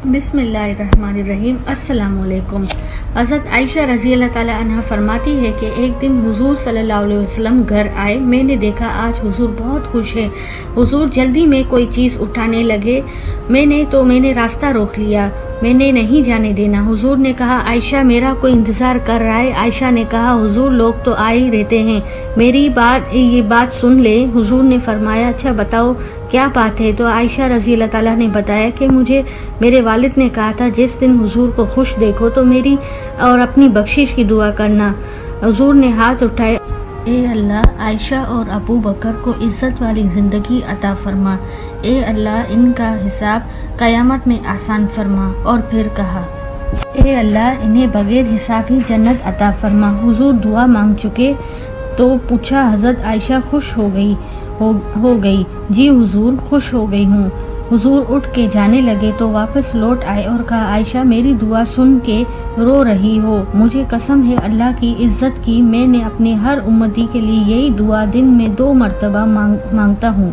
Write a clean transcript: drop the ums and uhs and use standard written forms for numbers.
بسم اللہ الرحمن الرحیم۔ السلام علیکم۔ حضرت عائشہ رضی اللہ تعالی عنہا فرماتی ہے کہ ایک دن حضور صلی اللہ علیہ وسلم گھر آئے۔ میں نے دیکھا آج حضور بہت خوش ہے۔ حضور جلدی میں کوئی چیز اٹھانے لگے، میں نے راستہ روک لیا، میں نے نہیں جانے دینا۔ حضور نے کہا عائشہ میرا کوئی انتظار کر رہا ہے۔ عائشہ نے کہا حضور لوگ تو آ ہی رہتے ہیں، میری یہ بات سن لے۔ حضور نے فرمایا اچھا بتاؤ کیا بات ہے؟ تو عائشہ رضی اللہ تعالیٰ نے بتایا کہ مجھے میرے والد نے کہا تھا جس دن حضور کو خوش دیکھو تو میری اور اپنی بخشش کی دعا کرنا۔ حضور نے ہاتھ اٹھائے، اے اللہ عائشہ اور ابو بکر کو عزت والی زندگی عطا فرما، اے اللہ ان کا حساب قیامت میں آسان فرما۔ اور پھر کہا اے اللہ انہیں بغیر حساب ہی جنت عطا فرما۔ حضور دعا مانگ چکے تو پوچھا حضرت عائشہ خوش ہو گئی؟ جی حضور خوش ہو گئی ہوں۔ حضور اٹھ کے جانے لگے تو واپس لوٹ آئے اور کہا عائشہ میری دعا سن کے رو رہی ہو؟ مجھے قسم ہے اللہ کی عزت کی، میں نے اپنے ہر امتی کے لیے یہی دعا دن میں 2 مرتبہ مانگتا ہوں۔